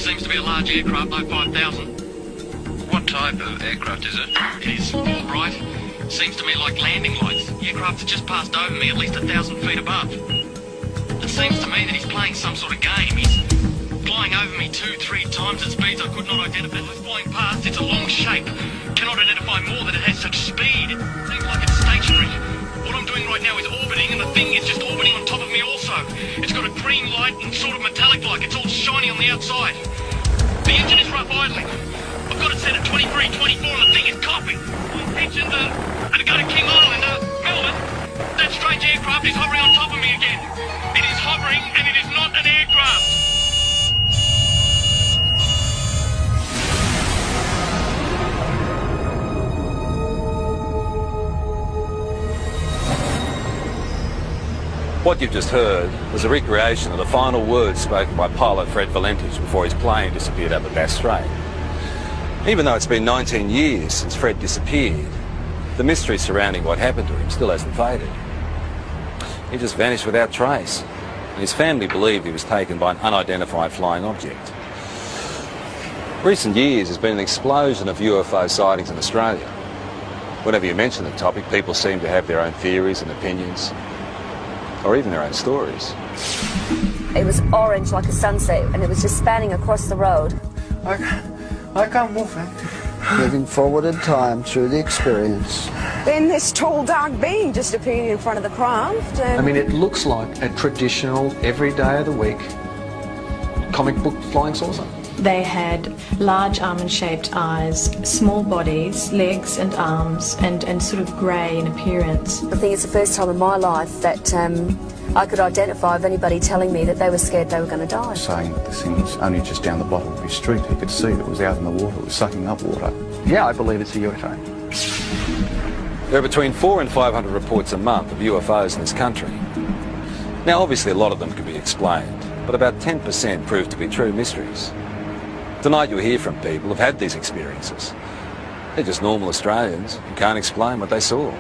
Seems to be a large aircraft, like 5,000. What type of aircraft is it? It is all bright. Seems to me like landing lights. The aircraft has just passed over me at least 1,000 feet above. It seems to me that he's playing some sort of game. He's flying over me 2-3 times at speeds I could not identify. It's flying past, it's a long shape. Cannot identify more that it has such speed. It seems like it's stationary. What I'm doing right now is orbiting, and the thing is just orbiting on top of me also. It's got a green light and sort of metallic-like. It's all shiny on the outside. The engine is rough idling. I've got it set at 23, 24, and the thing is coughing. Engine to go to King Island, Melbourne. That strange aircraft is hovering on top of me again. It is hovering, and it is not an aircraft. What you've just heard was a recreation of the final words spoken by pilot Fred Valentich before his plane disappeared over Bass Strait. Even though it's been 19 years since Fred disappeared, the mystery surrounding what happened to him still hasn't faded. He just vanished without trace, and his family believed he was taken by an unidentified flying object. Recent years has been an explosion of UFO sightings in Australia. Whenever you mention the topic, people seem to have their own theories and opinions, or even their own stories. It was orange like a sunset, and it was just spanning across the road. I can't move it. Moving forward in time through the experience. Then this tall, dark being just appeared in front of the craft. I mean, it looks like a traditional, every day of the week, comic book flying saucer. They had large almond-shaped eyes, small bodies, legs and arms, and sort of grey in appearance. I think it's the first time in my life that I could identify of anybody telling me that they were scared they were going to die. Saying that this thing was only just down the bottom of his street. He could see that it was out in the water, it was sucking up water. Yeah, I believe it's a UFO. There are between 400 and 500 reports a month of UFOs in this country. Now, obviously a lot of them can be explained, but about 10% prove to be true mysteries. Tonight you'll hear from people who've had these experiences. They're just normal Australians who can't explain what they saw.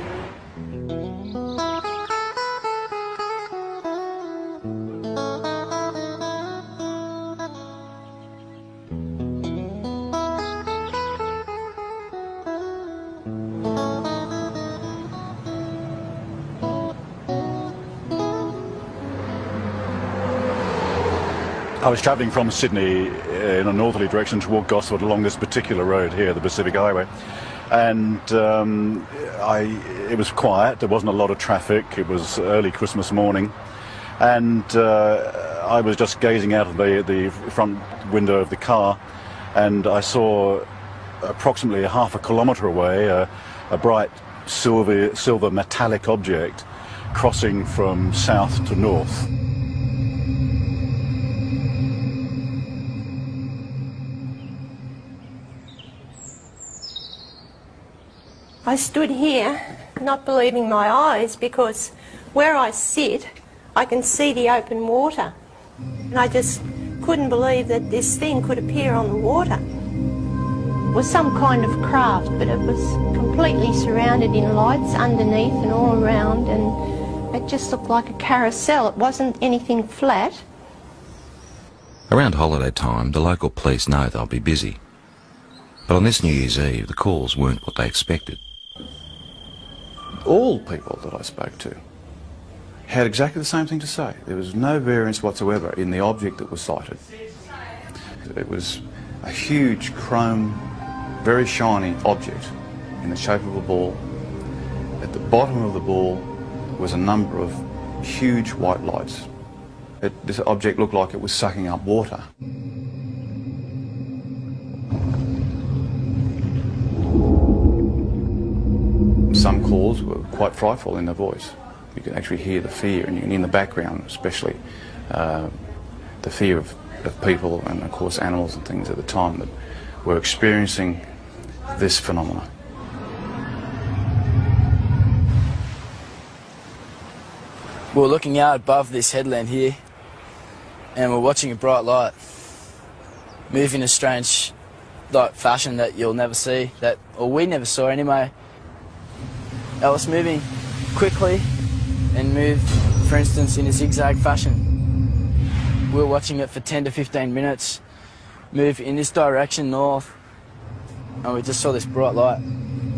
I was travelling from Sydney in a northerly direction toward Gosford along this particular road here, the Pacific Highway, and it was quiet. There wasn't a lot of traffic. It was early Christmas morning, and I was just gazing out of the front window of the car, and I saw approximately half a kilometre away a bright silver metallic object crossing from south to north. I stood here not believing my eyes, because where I sit I can see the open water, and I just couldn't believe that this thing could appear on the water. It was some kind of craft, but it was completely surrounded in lights underneath and all around, and it just looked like a carousel. It wasn't anything flat. Around holiday time, the local police know they'll be busy. But on this New Year's Eve, the calls weren't what they expected. All people that I spoke to had exactly the same thing to say. There was no variance whatsoever in the object that was sighted. It was a huge chrome, very shiny object in the shape of a ball. At the bottom of the ball was a number of huge white lights. This object looked like it was sucking up water. Some calls were quite frightful in their voice. You could actually hear the fear, and in the background especially, the fear of people and of course animals and things at the time that were experiencing this phenomenon. We're looking out above this headland here, and we're watching a bright light move in a strange fashion that you'll never see, or we never saw anyway. It was moving quickly and moved, for instance, in a zigzag fashion. We were watching it for 10 to 15 minutes, move in this direction north, and we just saw this bright light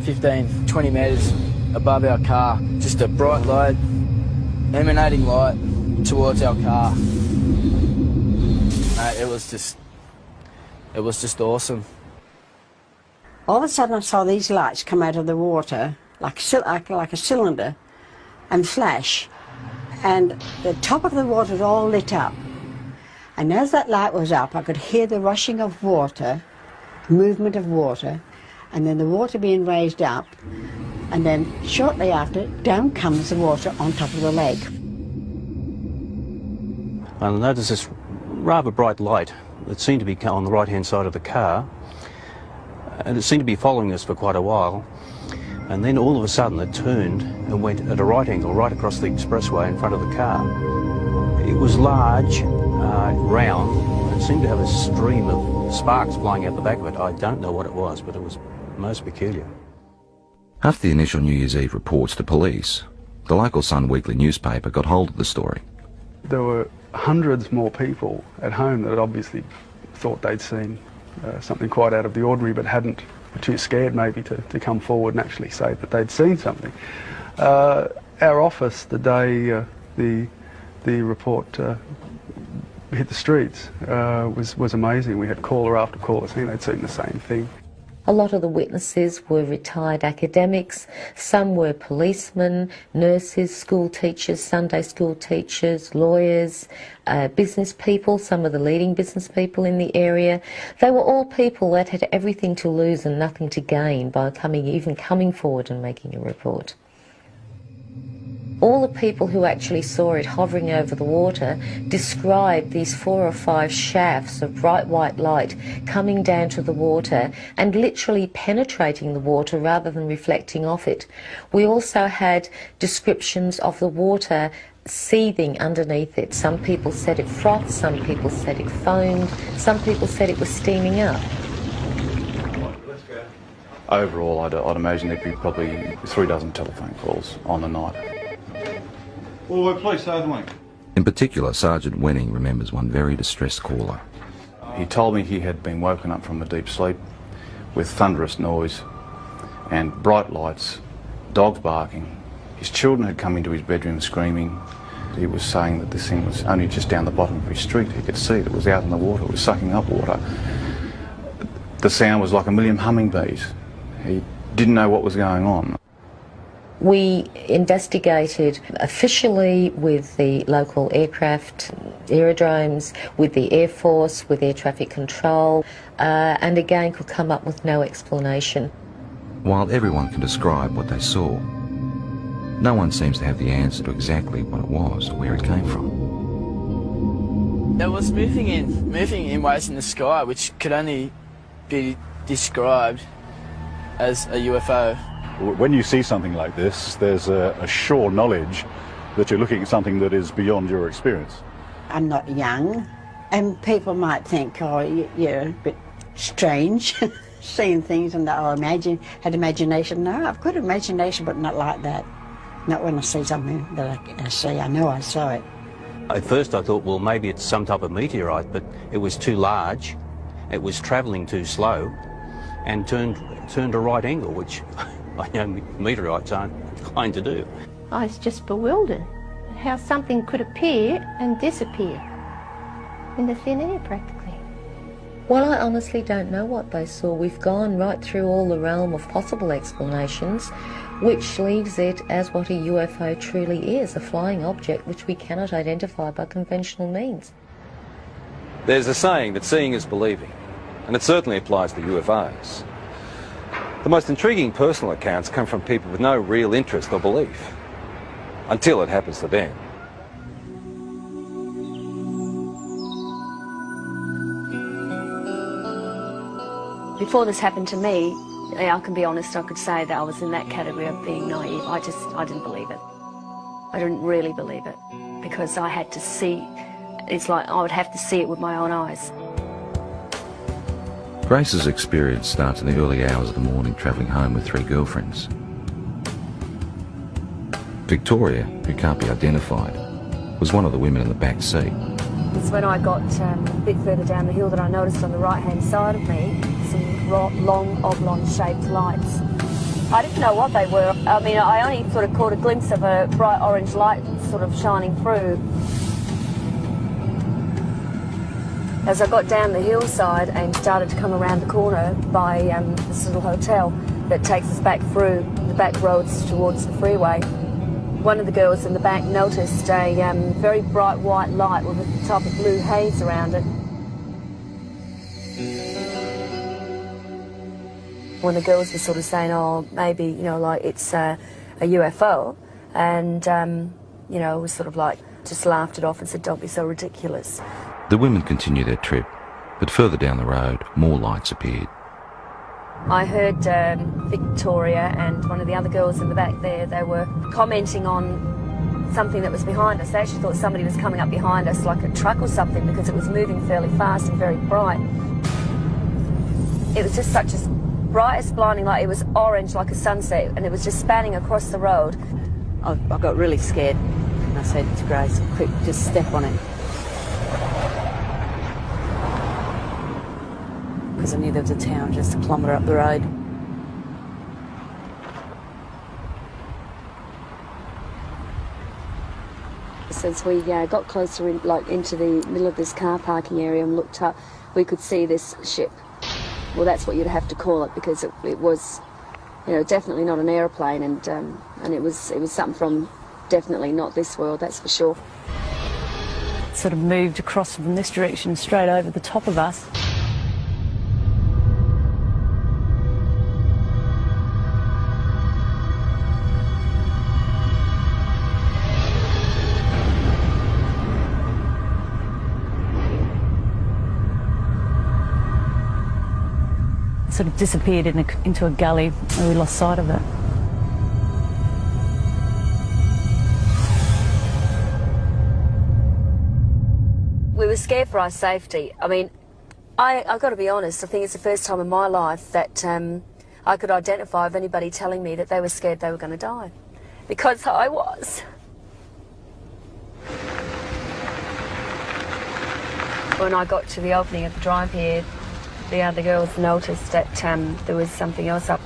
15, 20 metres above our car. Just a bright light, emanating light towards our car. It was just awesome. All of a sudden I saw these lights come out of the water like a cylinder and flash, and the top of the water was all lit up. And as that light was up, I could hear the rushing of water, movement of water, and then the water being raised up, and then shortly after, down comes the water on top of the lake. I noticed this rather bright light that seemed to be on the right-hand side of the car, and it seemed to be following us for quite a while, and then all of a sudden it turned and went at a right angle right across the expressway in front of the car. It was large, round, and seemed to have a stream of sparks flying out the back of it. I don't know what it was, but it was most peculiar. After the initial New Year's Eve reports to police, the local Sun Weekly newspaper got hold of the story. There were hundreds more people at home that had obviously thought they'd seen something quite out of the ordinary, but were too scared maybe to come forward and actually say that they'd seen something. Our office, the day the report hit the streets, was amazing. We had caller after caller saying they'd seen the same thing. A lot of the witnesses were retired academics, some were policemen, nurses, school teachers, Sunday school teachers, lawyers, business people, some of the leading business people in the area. They were all people that had everything to lose and nothing to gain by even coming forward and making a report. All the people who actually saw it hovering over the water described these 4 or 5 shafts of bright white light coming down to the water and literally penetrating the water rather than reflecting off it. We also had descriptions of the water seething underneath it. Some people said it frothed, some people said it foamed, some people said it was steaming up. Overall, I'd imagine there'd be probably 3 dozen telephone calls on the night. Well, please, haven't we? In particular, Sergeant Wenning remembers one very distressed caller. He told me he had been woken up from a deep sleep with thunderous noise and bright lights, dogs barking. His children had come into his bedroom screaming. He was saying that this thing was only just down the bottom of his street. He could see that it was out in the water, it was sucking up water. The sound was like a million hummingbees. He didn't know what was going on. We investigated officially with the local aircraft, aerodromes, with the Air Force, with air traffic control, and again could come up with no explanation. While everyone can describe what they saw, no one seems to have the answer to exactly what it was or where it came from. It was moving in waves in the sky, which could only be described as a UFO. When you see something like this, there's a sure knowledge that you're looking at something that is beyond your experience. I'm not young, and people might think, oh, you're a bit strange, seeing things and had imagination. No, I've got imagination, but not like that. Not when I see something that I see. I know I saw it. At first I thought, well, maybe it's some type of meteorite, but it was too large, it was travelling too slow, and turned a right angle, which I know meteorites aren't inclined to do. I was just bewildered how something could appear and disappear in the thin air practically. Well, I honestly don't know what they saw. We've gone right through all the realm of possible explanations, which leaves it as what a UFO truly is, a flying object which we cannot identify by conventional means. There's a saying that seeing is believing, and it certainly applies to UFOs. The most intriguing personal accounts come from people with no real interest or belief, until it happens to them. Before this happened to me, I can be honest, I could say that I was in that category of being naive. I didn't believe it. I didn't really believe it, because I had to see, it's like I would have to see it with my own eyes. Grace's experience starts in the early hours of the morning travelling home with 3 girlfriends. Victoria, who can't be identified, was one of the women in the back seat. It's when I got a bit further down the hill that I noticed on the right-hand side of me some long oblong-shaped lights. I didn't know what they were. I mean, I only sort of caught a glimpse of a bright orange light sort of shining through. As I got down the hillside and started to come around the corner by this little hotel that takes us back through the back roads towards the freeway, one of the girls in the back noticed a very bright white light with a type of blue haze around it. When the girls were sort of saying, oh, maybe, you know, like it's a UFO, and, you know, it was sort of like, just laughed it off and said, don't be so ridiculous. The women continued their trip, but further down the road, more lights appeared. I heard Victoria and one of the other girls in the back there, they were commenting on something that was behind us. They actually thought somebody was coming up behind us, like a truck or something, because it was moving fairly fast and very bright. It was just such a bright as blinding light. It was orange like a sunset, and it was just spanning across the road. I got really scared, and I said to Grace, quick, just step on it. Because I knew there was a town just a kilometre up the road. As we got closer into the middle of this car parking area and looked up, we could see this ship. Well, that's what you'd have to call it, because it was, you know, definitely not an aeroplane, and it was something from definitely not this world, that's for sure. It sort of moved across from this direction straight over the top of us. Sort of disappeared into a gully where we lost sight of it. We were scared for our safety. I mean, I've got to be honest, I think it's the first time in my life that I could identify with anybody telling me that they were scared they were going to die. Because I was. When I got to the opening of the drive here, the other girls noticed that there was something else up,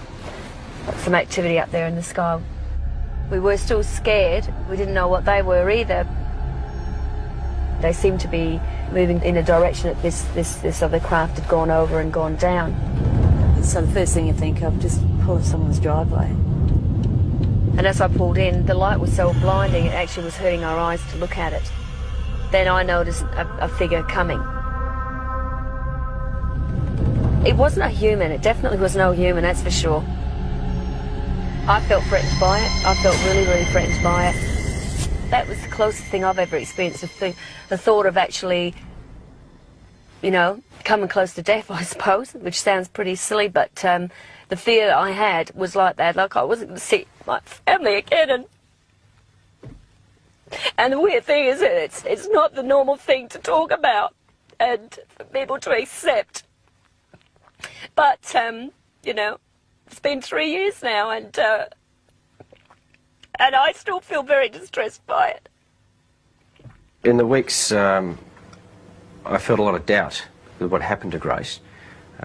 some activity up there in the sky. We were still scared. We didn't know what they were either. They seemed to be moving in a direction that this other craft had gone over and gone down. So the first thing you think of, just pull someone's driveway. And as I pulled in, the light was so blinding, it actually was hurting our eyes to look at it. Then I noticed a figure coming. It wasn't a human, it definitely was no human, that's for sure. I felt threatened by it, I felt really, really threatened by it. That was the closest thing I've ever experienced, the thought of actually, you know, coming close to death, I suppose, which sounds pretty silly, but the fear that I had was like that, like I wasn't going to see my family again. And the weird thing is that it's not the normal thing to talk about and for people to accept. But, you know, it's been 3 years now, and I still feel very distressed by it. In the weeks, I felt a lot of doubt with what happened to Grace.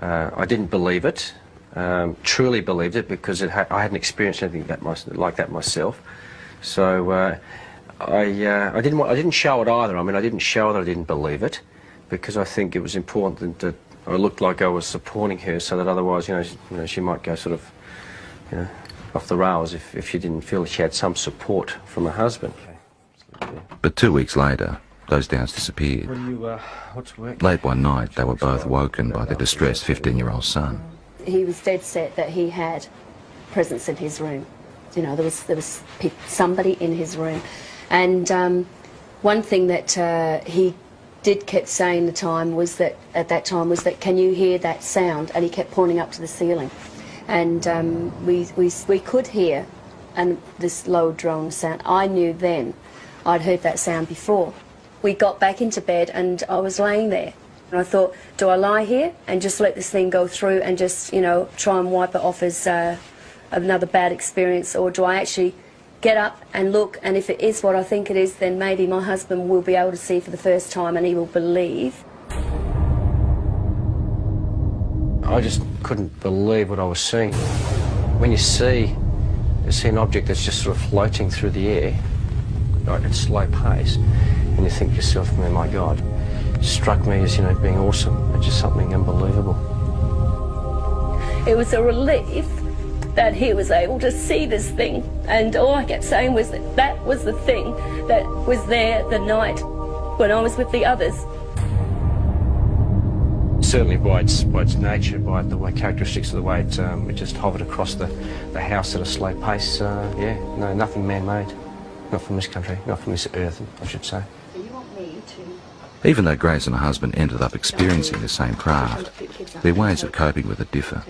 I didn't believe it, truly believed it, because I hadn't experienced anything like that myself. So I didn't show it either. I mean, I didn't show that I didn't believe it, because I think it was important that I looked like I was supporting her, so that otherwise, you know, she might go sort of, you know, off the rails if she didn't feel she had some support from her husband. But 2 weeks later, those doubts disappeared. What's work? Late one night, they were both woken by their distressed 15-year-old son. He was dead set that he had presence in his room. You know, there was somebody in his room. And one thing that he kept saying at that time was that, can you hear that sound? And he kept pointing up to the ceiling. And we could hear this low drone sound. I knew then I'd heard that sound before. We got back into bed and I was laying there. And I thought, do I lie here and just let this thing go through and just, you know, try and wipe it off as another bad experience, or do I actually get up and look, and if it is what I think it is, then maybe my husband will be able to see for the first time and he will believe. I just couldn't believe what I was seeing. When you see an object that's just sort of floating through the air, right, at slow pace, and you think to yourself, oh my God, it struck me as, you know, being awesome. It's just something unbelievable. It was a relief that he was able to see this thing, and all I kept saying was that that was the thing that was there the night when I was with the others. Certainly by its nature, by the way, characteristics of the way it just hovered across the house at a slow pace, yeah, no, nothing man-made. Not from this country, not from this earth, I should say. So you want me to... Even though Grace and her husband ended up experiencing the same craft, their ways of coping with it differ.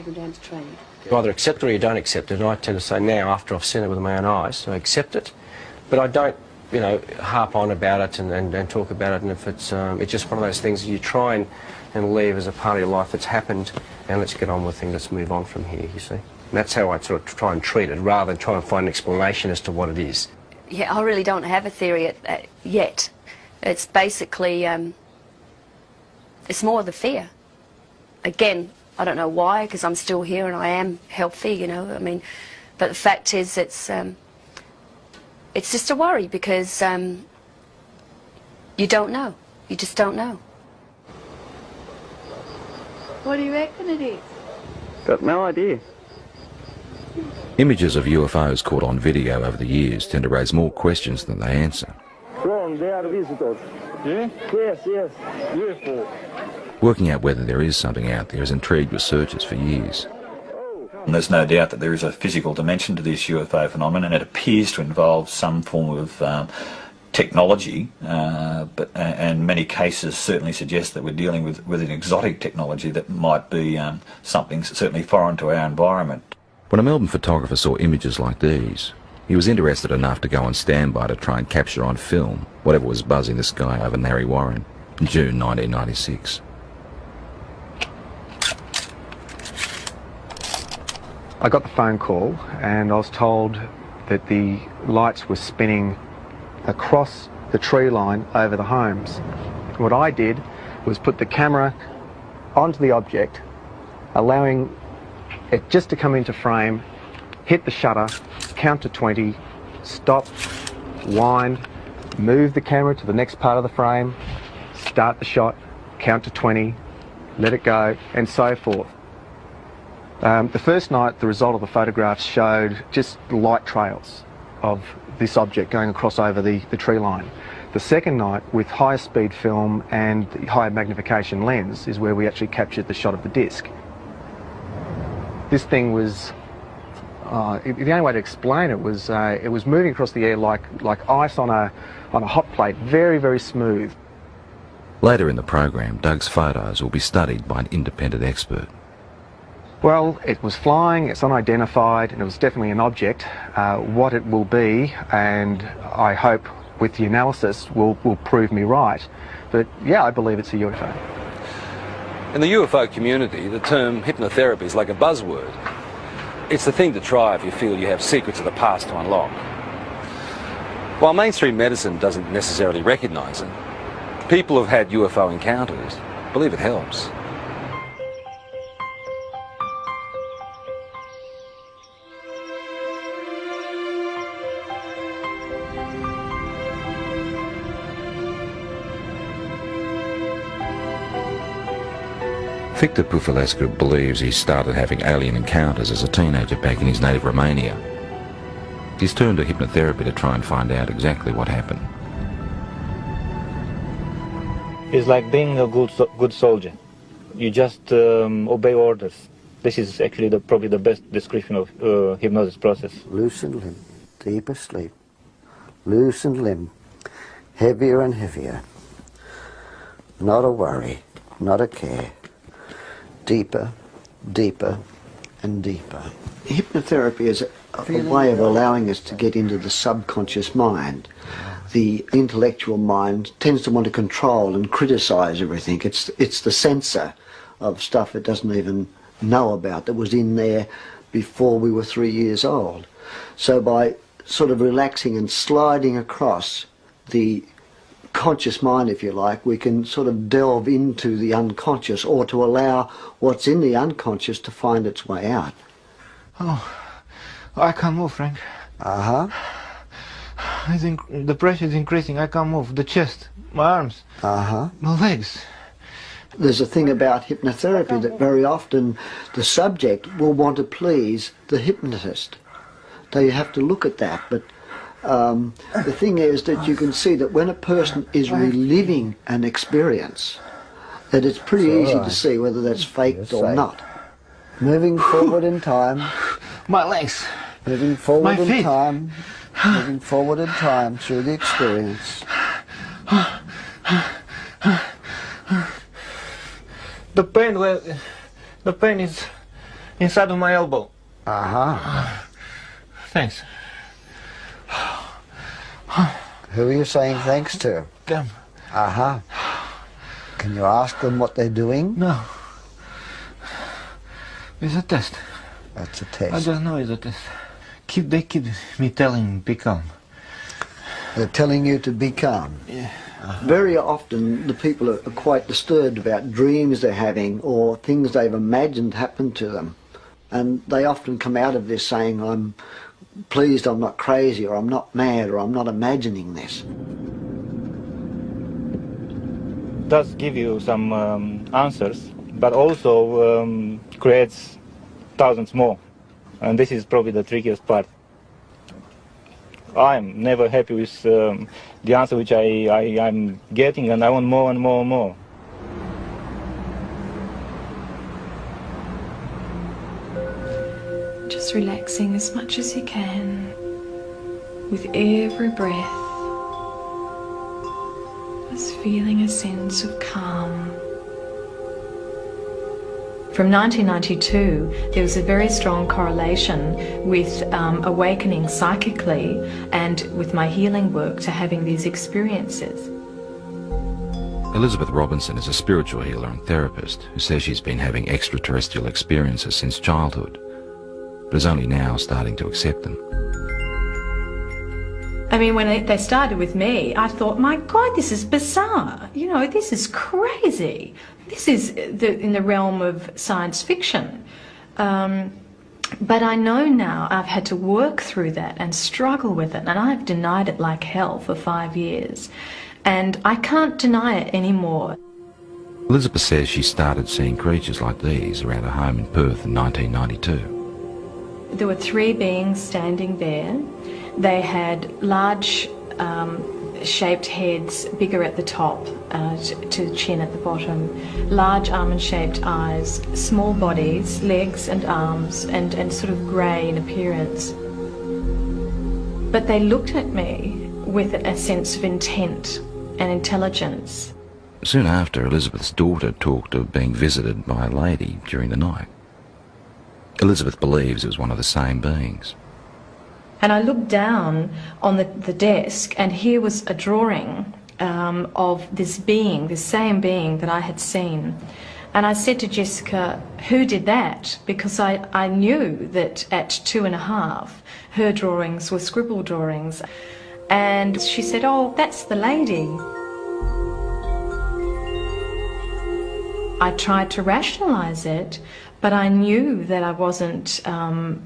You either accept it or you don't accept it, and I tend to say now, after I've seen it with my own eyes, I accept it, but I don't, you know, harp on about it and talk about it, and if it's just one of those things you try and leave as a part of your life that's happened, and let's get on with things, let's move on from here, you see. And that's how I sort of try and treat it, rather than try and find an explanation as to what it is. Yeah, I really don't have a theory yet. It's basically, it's more the fear. Again, I don't know why, because I'm still here and I am healthy, you know, I mean, but the fact is it's just a worry because you don't know. You just don't know. What do you reckon it is? Got no idea. Images of UFOs caught on video over the years tend to raise more questions than they answer. Wrong, they are visitors. Yeah? Yes, yes. UFO. Working out whether there is something out there has intrigued researchers for years. And there's no doubt that there is a physical dimension to this UFO phenomenon, and it appears to involve some form of technology, and many cases certainly suggest that we're dealing with an exotic technology that might be something certainly foreign to our environment. When a Melbourne photographer saw images like these, he was interested enough to go on standby to try and capture on film whatever was buzzing the sky over Narre Warren in June 1996. I got the phone call and I was told that the lights were spinning across the tree line over the homes. What I did was put the camera onto the object, allowing it just to come into frame, hit the shutter, count to 20, stop, wind, move the camera to the next part of the frame, start the shot, count to 20, let it go, and so forth. The first night, the result of the photographs showed just light trails of this object going across over the tree line. The second night, with higher speed film and the higher magnification lens, is where we actually captured the shot of the disc. This thing was, the only way to explain it was moving across the air like ice on a hot plate, very, very smooth. Later in the program, Doug's photos will be studied by an independent expert. Well, it was flying, it's unidentified, and it was definitely an object. What it will be, and I hope with the analysis will prove me right. But yeah, I believe it's a UFO. In the UFO community, the term hypnotherapy is like a buzzword. It's the thing to try if you feel you have secrets of the past to unlock. While mainstream medicine doesn't necessarily recognise it, people who've had UFO encounters believe it helps. Victor Pufulescu believes he started having alien encounters as a teenager back in his native Romania. He's turned to hypnotherapy to try and find out exactly what happened. It's like being a good soldier. You just obey orders. This is actually probably the best description of hypnosis process. Loosened limb, deeper sleep. Loosened limb, heavier and heavier. Not a worry, not a care. Deeper, deeper, and deeper. Hypnotherapy is a way of allowing us to get into the subconscious mind. The intellectual mind tends to want to control and criticise everything. It's the censor of stuff it doesn't even know about that was in there before we were 3 years old. So by sort of relaxing and sliding across the conscious mind, if you like, we can sort of delve into the unconscious, or to allow what's in the unconscious to find its way out. Oh, I can't move, Frank. Uh-huh. The pressure is increasing. I can't move. The chest, my arms, uh-huh, my legs. There's a thing about hypnotherapy that very often the subject will want to please the hypnotist. So you have to look at that. But the thing is that you can see that when a person is reliving an experience, that it's pretty easy to see whether that's faked or not. Moving forward in time. My legs. Moving forward My in feet. time. Moving forward in time through the experience. The pain is inside of my elbow. Uh-huh. Thanks. Who are you saying thanks to? Them. Uh-huh. Can you ask them what they're doing? No. It's a test. That's a test. I just know it's a test. They keep me telling, be calm. They're telling you to be calm. Yeah. Very often the people are quite disturbed about dreams they're having or things they've imagined happen to them. And they often come out of this saying, I'm pleased I'm not crazy, or I'm not mad, or I'm not imagining this. It does give you some answers, but also creates thousands more. And this is probably the trickiest part. I'm never happy with the answer which I'm getting, and I want more and more and more. Just relaxing as much as you can with every breath. Just feeling a sense of calm. From 1992, there was a very strong correlation with awakening psychically and with my healing work to having these experiences. Elizabeth Robinson is a spiritual healer and therapist who says she's been having extraterrestrial experiences since childhood, but is only now starting to accept them. I mean, when they started with me, I thought, my God, this is bizarre. You know, this is crazy. This is in the realm of science fiction. But I know now I've had to work through that and struggle with it, and I've denied it like hell for 5 years. And I can't deny it anymore. Elizabeth says she started seeing creatures like these around her home in Perth in 1992. There were 3 beings standing there. They had large shaped heads, bigger at the top to the chin at the bottom, large almond-shaped eyes, small bodies, legs and arms, and sort of grey in appearance. But they looked at me with a sense of intent and intelligence. Soon after, Elizabeth's daughter talked of being visited by a lady during the night. Elizabeth believes it was one of the same beings. And I looked down on the desk, and here was a drawing of this being, this same being that I had seen. And I said to Jessica, who did that? Because I knew that at 2.5, her drawings were scribble drawings. And she said, oh, that's the lady. I tried to rationalise it, but I knew that I wasn't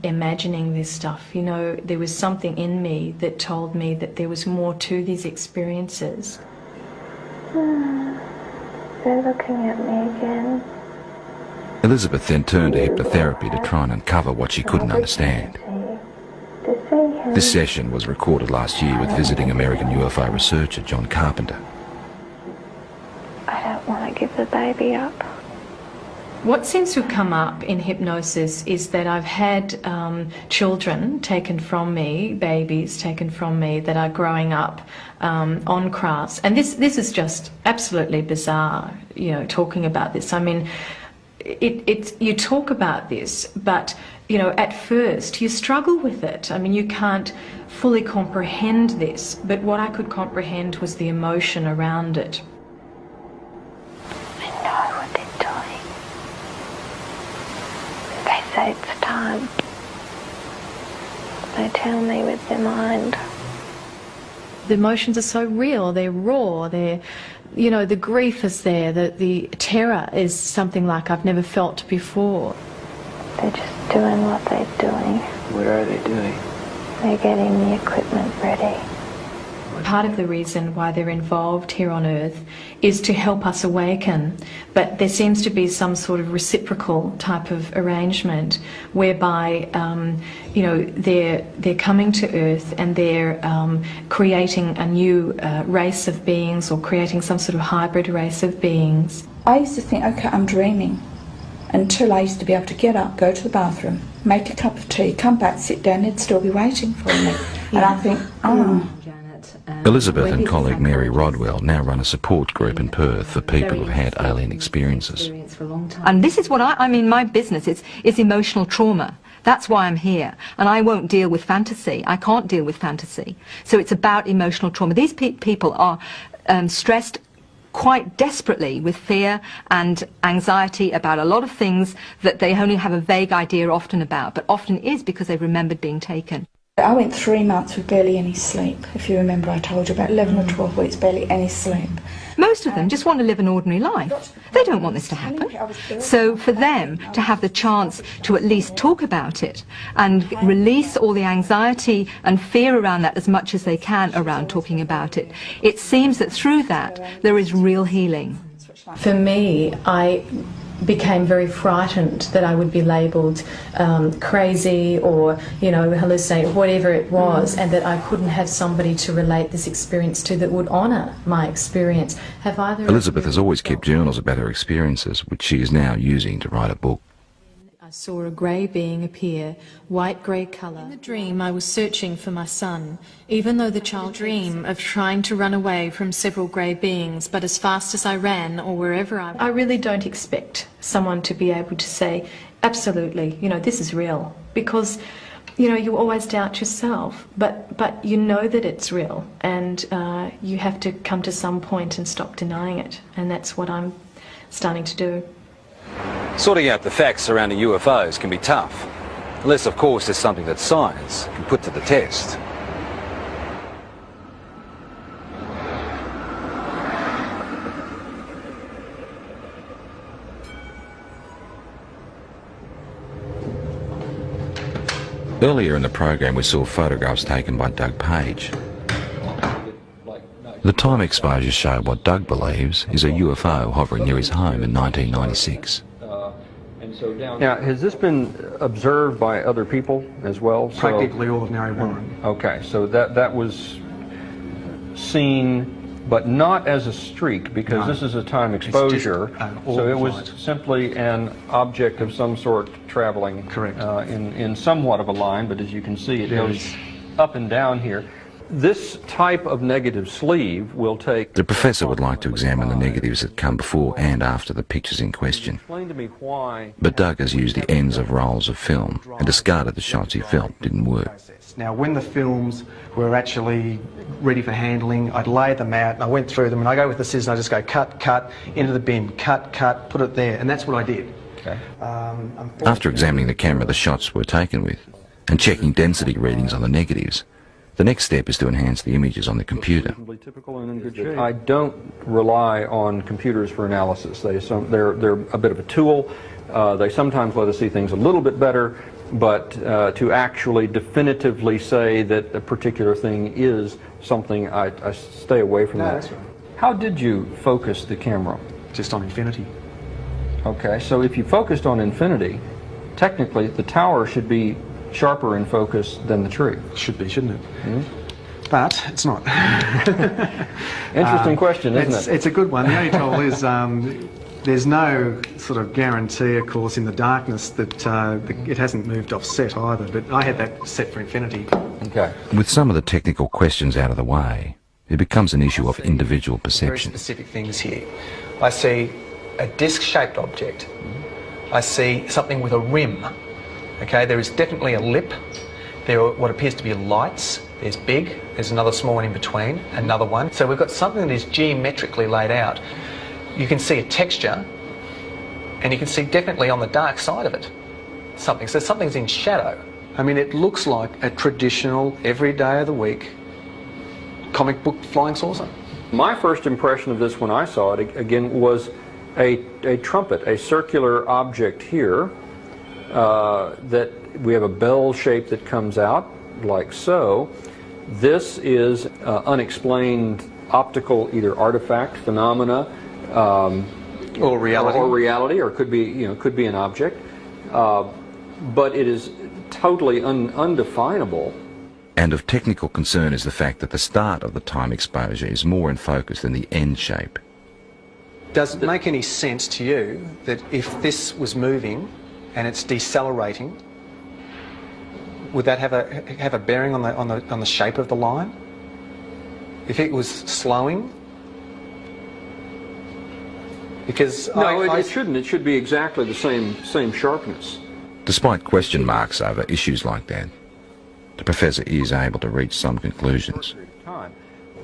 imagining this stuff. You know, there was something in me that told me that there was more to these experiences. They're looking at me again. Elizabeth then turned to hypnotherapy to try and uncover what she couldn't understand. This session was recorded last year with visiting American UFO researcher John Carpenter. I don't want to give the baby up. What seems to have come up in hypnosis is that I've had children taken from me, babies taken from me that are growing up on crafts. And this is just absolutely bizarre, you know, talking about this. I mean, you talk about this, but, you know, at first you struggle with it. I mean, you can't fully comprehend this, but what I could comprehend was the emotion around it. I know what they're doing. They say it's time. they tell me with their mind. The emotions are so real, they're raw, they're, you know, the grief is there, the terror is something like I've never felt before. They're just doing what they're doing. What are they doing? They're getting the equipment ready. Part of the reason why they're involved here on Earth is to help us awaken, but there seems to be some sort of reciprocal type of arrangement whereby you know, they're coming to Earth and they're creating a new race of beings, or creating some sort of hybrid race of beings. I used to think, okay, I'm dreaming, until I used to be able to get up, go to the bathroom, make a cup of tea, come back, sit down, they'd still be waiting for me. And I think, oh. Elizabeth and colleague Mary Rodwell now run a support group in Perth for people who've had alien experiences. And this is what I mean, my business is emotional trauma. That's why I'm here. And I won't deal with fantasy. I can't deal with fantasy. So it's about emotional trauma. These people are stressed quite desperately with fear and anxiety about a lot of things that they only have a vague idea often about, but often is because they've remembered being taken. I went 3 months with barely any sleep. If you remember, I told you about 11 or 12 weeks, barely any sleep. Most of them just want to live an ordinary life. They don't want this to happen. So for them to have the chance to at least talk about it and release all the anxiety and fear around that as much as they can around talking about it, it seems that through that there is real healing. For me, I became very frightened that I would be labelled crazy or, you know, hallucinate, whatever it was, and that I couldn't have somebody to relate this experience to that would honour my experience. Have either Elizabeth has always kept journals about her experiences, which she is now using to write a book. I saw a grey being appear, white-grey colour. In the dream I was searching for my son, even though the child dream of trying to run away from several grey beings, but as fast as I ran or wherever I really don't expect someone to be able to say, absolutely, you know, this is real, because, you know, you always doubt yourself, but you know that it's real, and you have to come to some point and stop denying it, and that's what I'm starting to do. Sorting out the facts surrounding UFOs can be tough, unless of course there's something that science can put to the test. Earlier in the program we saw photographs taken by Doug Page. The time exposures show what Doug believes is a UFO hovering near his home in 1996. Now, has this been observed by other people as well? Practically all of Narre Warren. Okay, so that was seen, but not as a streak, because this is a time exposure. So it was simply an object of some sort traveling. Correct. In somewhat of a line, but as you can see, it goes up and down here. This type of negative sleeve will take... The professor would like to examine the negatives that come before and after the pictures in question. Explain to me why... But Doug has used the ends of rolls of film and discarded the shots he felt didn't work. Now, when the films were actually ready for handling, I'd lay them out and I went through them, and I go with the scissors and I just go cut, cut, into the bin, cut, cut, put it there, and that's what I did. Okay. After examining the camera the shots were taken with and checking density readings on the negatives, the next step is to enhance the images on the computer. I don't rely on computers for analysis. They're a bit of a tool. They sometimes let us see things a little bit better, but to actually definitively say that a particular thing is something, I stay away from that. How did you focus the camera? Just on infinity. Okay, so if you focused on infinity, technically the tower should be sharper in focus than the tree. Should be, shouldn't it? Mm-hmm. But it's not. Interesting question, isn't it? It's a good one. The only trouble is there's no sort of guarantee, of course, in the darkness that it hasn't moved off set either, but I had that set for infinity. Okay. With some of the technical questions out of the way, it becomes an issue of individual perception. Very specific things here. I see a disc-shaped object. I see something with a rim. Okay, there is definitely a lip. There are what appears to be lights. There's big, there's another small one in between, another one. So we've got something that is geometrically laid out. You can see a texture, and you can see definitely on the dark side of it something. So something's in shadow, I mean, it looks like a traditional, every day of the week, comic book flying saucer. My first impression of this when I saw it, again, was a trumpet, a circular object here that we have a bell shape that comes out like so. This is unexplained optical either artifact, phenomena, or reality, or could be could be an object, but it is totally undefinable. And of technical concern is the fact that the start of the time exposure is more in focus than the end shape. Does it make any sense to you that if this was moving and it's decelerating, would that have a bearing on the shape of the line? If it was slowing? Because no, it shouldn't. It should be exactly the same sharpness. Despite question marks over issues like that, the professor is able to reach some conclusions.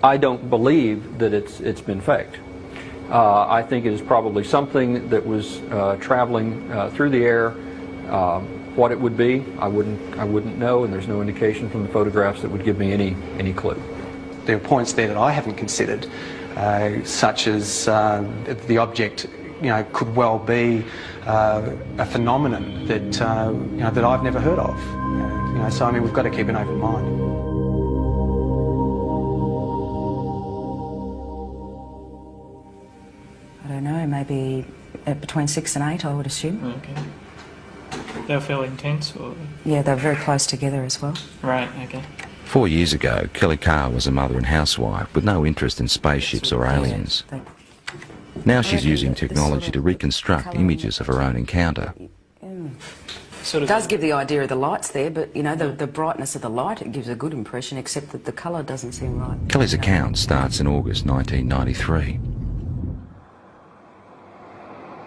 I don't believe that it's been faked. I think it is probably something that was traveling through the air. What it would be, I wouldn't know, and there's no indication from the photographs that would give me any clue. There are points there that I haven't considered, such as the object, could well be a phenomenon that that I've never heard of. So I mean, we've got to keep an open mind. I don't know, maybe between 6 and 8, I would assume. Okay. They were fairly intense, or? Yeah, they were very close together as well. Right, okay. 4 years ago, Kelly Carr was a mother and housewife with no interest in spaceships or aliens. Now she's using technology to reconstruct images of her own encounter. It does give the idea of the lights there, but the brightness of the light, it gives a good impression, except that the colour doesn't seem right. Kelly's account starts in August 1993.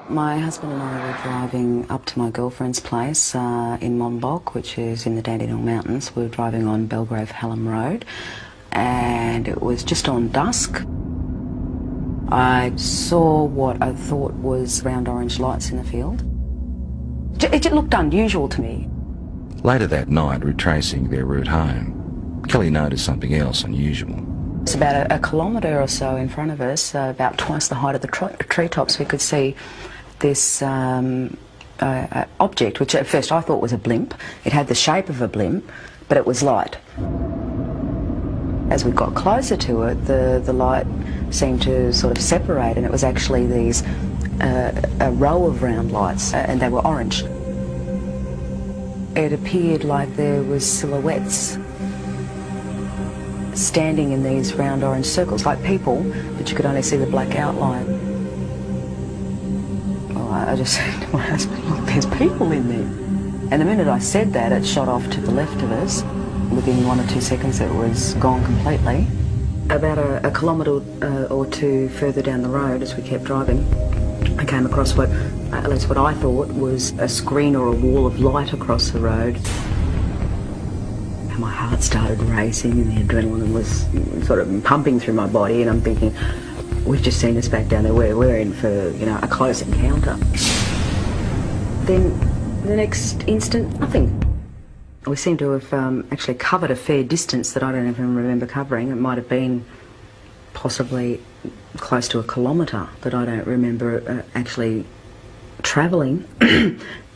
My husband and I were driving up to my girlfriend's place in Monbulk, which is in the Dandenong Mountains. We were driving on Belgrave Hallam Road, and it was just on dusk. I saw what I thought was round orange lights in the field. It looked unusual to me. Later that night, retracing their route home, Kelly noticed something else unusual. It's about a kilometre or so in front of us, about twice the height of the treetops. We could see this object, which at first I thought was a blimp. It had the shape of a blimp, but it was light. As we got closer to it, the light seemed to sort of separate, and it was actually these a row of round lights, and they were orange. It appeared like there was silhouettes standing in these round orange circles, like people, but you could only see the black outline. Well, I just said to my husband, look, there's people in there. And the minute I said that, it shot off to the left of us. Within 1 or 2 seconds, it was gone completely. About a kilometre or two further down the road, as we kept driving, I came across at least what I thought was a screen or a wall of light across the road. And my heart started racing and the adrenaline was sort of pumping through my body, and I'm thinking, we've just seen us back down there, we're in for, a close encounter. Then the next instant, nothing. We seem to have actually covered a fair distance that I don't even remember covering. It might have been possibly close to a kilometre that I don't remember actually travelling.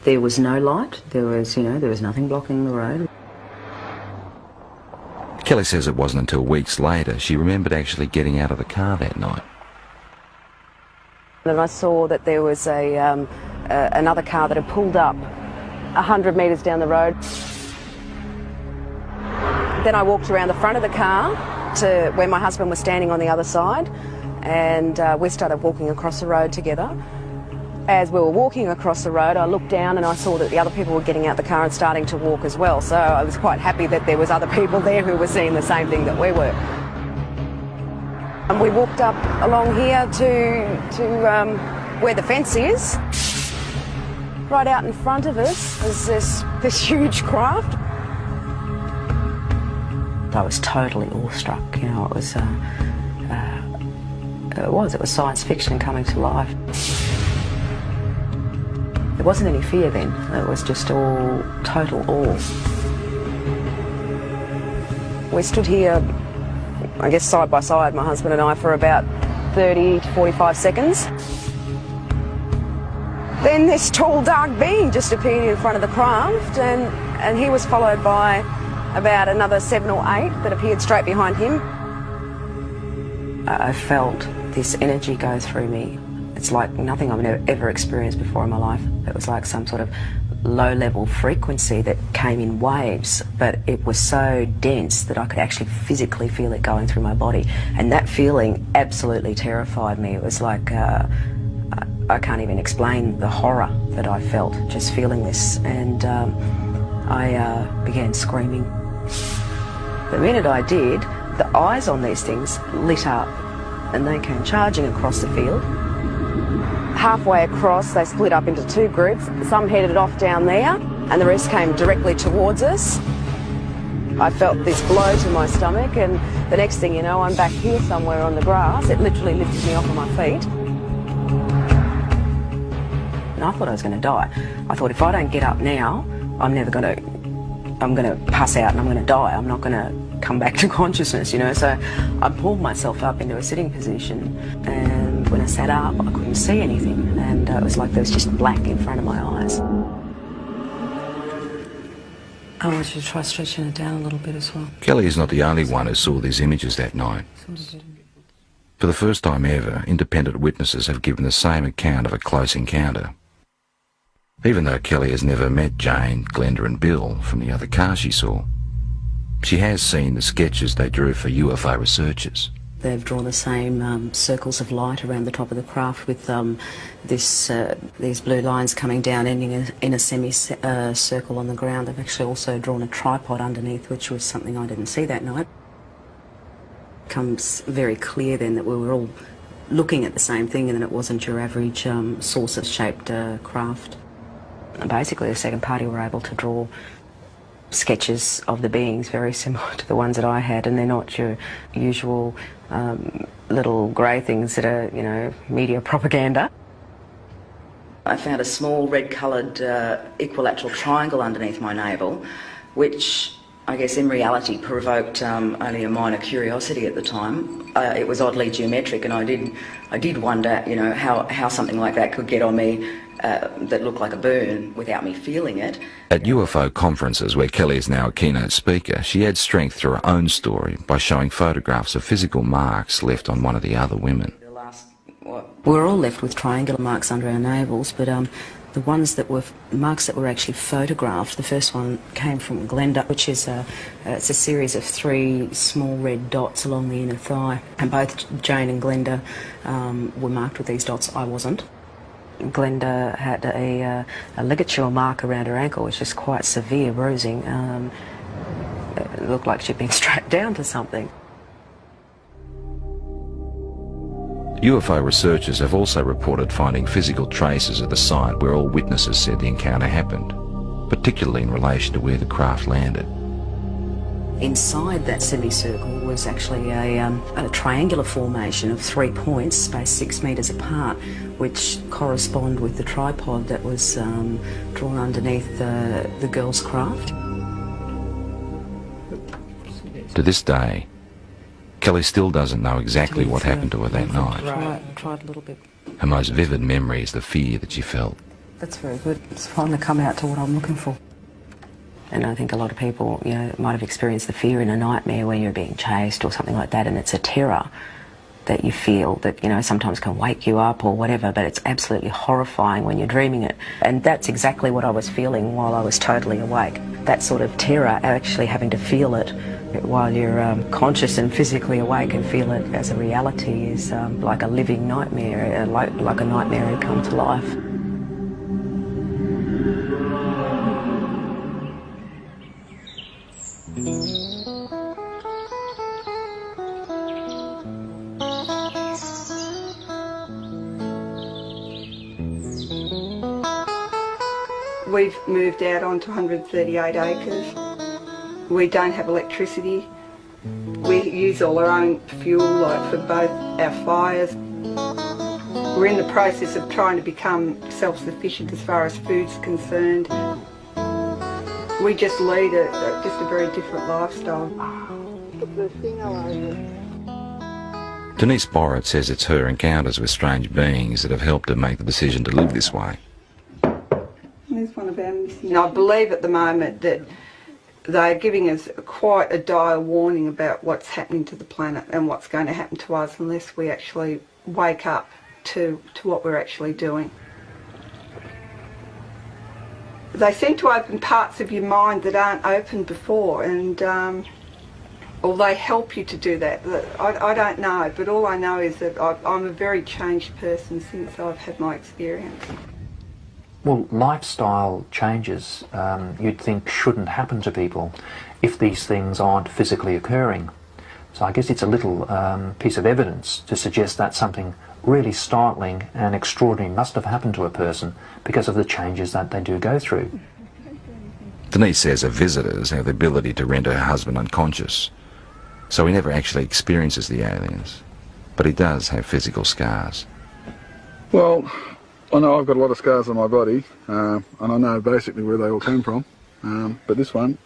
There was no light. There was nothing blocking the road. Kelly says it wasn't until weeks later she remembered actually getting out of the car that night. And I saw that there was another car that had pulled up 100 metres down the road. Then I walked around the front of the car to where my husband was standing on the other side, and we started walking across the road together. As we were walking across the road, I looked down and I saw that the other people were getting out the car and starting to walk as well. So I was quite happy that there was other people there who were seeing the same thing that we were. And we walked up along here to where the fence is. Right out in front of us is this huge craft. I was totally awestruck, it was science fiction coming to life. There wasn't any fear then, it was just all total awe. We stood here, I guess side by side, my husband and I, for about 30 to 45 seconds. Then this tall dark being just appeared in front of the craft, and he was followed by about another 7 or 8 that appeared straight behind him. I felt this energy go through me. It's like nothing I've ever experienced before in my life. It was like some sort of low-level frequency that came in waves, but it was so dense that I could actually physically feel it going through my body. And that feeling absolutely terrified me. It was like, I can't even explain the horror that I felt just feeling this. And I began screaming. The minute I did, the eyes on these things lit up and they came charging across the field. Halfway across, they split up into 2 groups. Some headed off down there and the rest came directly towards us. I felt this blow to my stomach, and the next thing you know, I'm back here somewhere on the grass. It literally lifted me off of my feet. And I thought I was going to die. I thought if I don't get up now, I'm going to pass out and I'm going to die. I'm not going to come back to consciousness, you know. So I pulled myself up into a sitting position, and when I sat up, I couldn't see anything, and it was like there was just black in front of my eyes. I want you to try stretching it down a little bit as well. Kelly is not the only one who saw these images that night. For the first time ever, independent witnesses have given the same account of a close encounter. Even though Kelly has never met Jane, Glenda and Bill from the other car she saw, she has seen the sketches they drew for UFO researchers. They've drawn the same circles of light around the top of the craft with these blue lines coming down, ending in a semicircle on the ground. They've actually also drawn a tripod underneath, which was something I didn't see that night. It becomes very clear then that we were all looking at the same thing and that it wasn't your average saucer-shaped craft. And basically, the second party were able to draw sketches of the beings very similar to the ones that I had, and they're not your usual little grey things that are, you know, media propaganda. I found a small red-coloured equilateral triangle underneath my navel, which I guess in reality provoked only a minor curiosity at the time. It was oddly geometric, and I did wonder, you know, how something like that could get on me that looked like a burn without me feeling it. At UFO conferences, where Kelly is now a keynote speaker, she adds strength to her own story by showing photographs of physical marks left on one of the other women. We were all left with triangular marks under our navels, but the ones that were marks that were actually photographed, the first one came from Glenda, which is it's a series of 3 small red dots along the inner thigh, and both Jane and Glenda were marked with these dots. I wasn't. Glenda had a ligature mark around her ankle, which is quite severe bruising. It looked like she'd been strapped down to something. UFO researchers have also reported finding physical traces of the site where all witnesses said the encounter happened, particularly in relation to where the craft landed. Inside that semicircle was actually a triangular formation of 3 points spaced 6 metres apart, which correspond with the tripod that was drawn underneath the girl's craft. To this day, Kelly still doesn't know exactly what happened to her that night. Tried a little bit. Her most vivid memory is the fear that she felt. That's very good. It's finally come out to what I'm looking for. And I think a lot of people, you know, might have experienced the fear in a nightmare where you're being chased or something like that, and it's a terror that you feel that, you know, sometimes can wake you up or whatever, but it's absolutely horrifying when you're dreaming it. And that's exactly what I was feeling while I was totally awake. That sort of terror, actually having to feel it while you're conscious and physically awake and feel it as a reality, is like a living nightmare, like a nightmare had come to life. We've moved out onto 138 acres. We don't have electricity. We use all our own fuel, like for both our fires. We're in the process of trying to become self-sufficient as far as food's concerned. We just lead just a very different lifestyle. Denise Borrett says it's her encounters with strange beings that have helped her make the decision to live this way. There's one of our missing. I believe at the moment that they're giving us quite a dire warning about what's happening to the planet and what's going to happen to us unless we actually wake up to what we're actually doing. They seem to open parts of your mind that aren't open before, and or they help you to do that. I don't know, but all I know is that I'm a very changed person since I've had my experience. Well, lifestyle changes you'd think shouldn't happen to people if these things aren't physically occurring. So I guess it's a little piece of evidence to suggest that something really startling and extraordinary must have happened to a person because of the changes that they do go through. Denise says her visitors have the ability to render her husband unconscious, so he never actually experiences the aliens, but he does have physical scars. Well, I know I've got a lot of scars on my body, and I know basically where they all came from, but this one,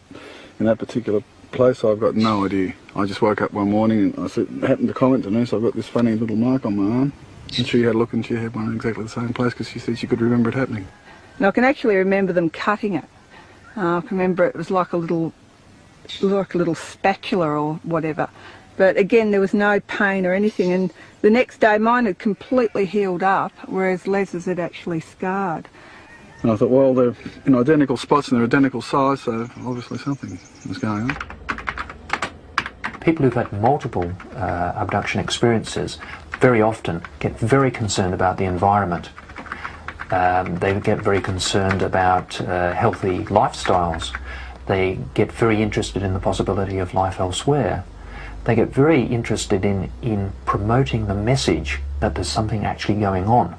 in that particular place, I've got no idea. I just woke up one morning and I happened to comment to Denise, I've got this funny little mark on my arm, and she had a look and she had one in exactly the same place because she said she could remember it happening. And I can actually remember them cutting it. I can remember it was like a little spatula or whatever. But again, there was no pain or anything, and the next day mine had completely healed up, whereas Les's had actually scarred. And I thought, well, they're in identical spots and they're identical size, so obviously something was going on. People who've had multiple abduction experiences very often get very concerned about the environment. They get very concerned about healthy lifestyles. They get very interested in the possibility of life elsewhere. They get very interested in promoting the message that there's something actually going on.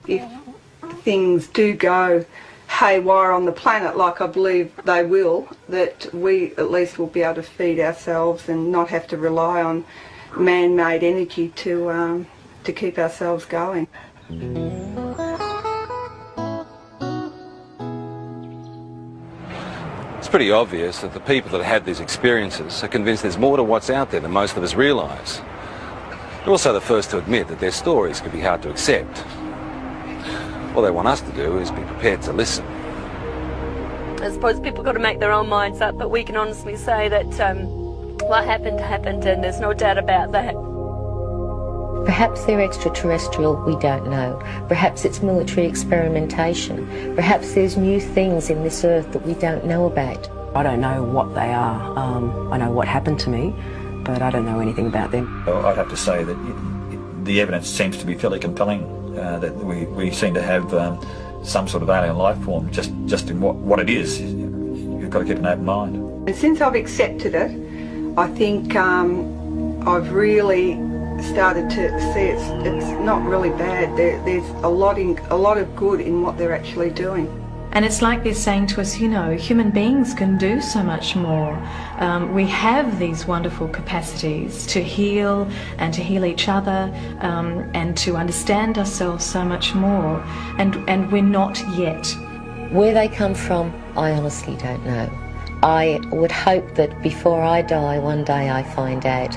If things do go haywire on the planet, like I believe they will, that we at least will be able to feed ourselves and not have to rely on man-made energy to keep ourselves going. It's pretty obvious that the people that had these experiences are convinced there's more to what's out there than most of us realise. They're also the first to admit that their stories can be hard to accept. All they want us to do is be prepared to listen. I suppose people got to make their own minds up, but we can honestly say that what happened happened, and there's no doubt about that. Perhaps they're extraterrestrial, we don't know. Perhaps it's military experimentation. Perhaps there's new things in this earth that we don't know about. I don't know what they are. I know what happened to me, but I don't know anything about them. Well, I'd have to say that the evidence seems to be fairly compelling, that we seem to have some sort of alien life form, just in what it is. You've got to keep an open mind. And since I've accepted it, I think I've really started to see it's not really bad. There's a lot of good in what they're actually doing. And it's like they're saying to us, you know, human beings can do so much more. We have these wonderful capacities to heal and to heal each other and to understand ourselves so much more. And we're not yet. Where they come from, I honestly don't know. I would hope that before I die, one day I find out.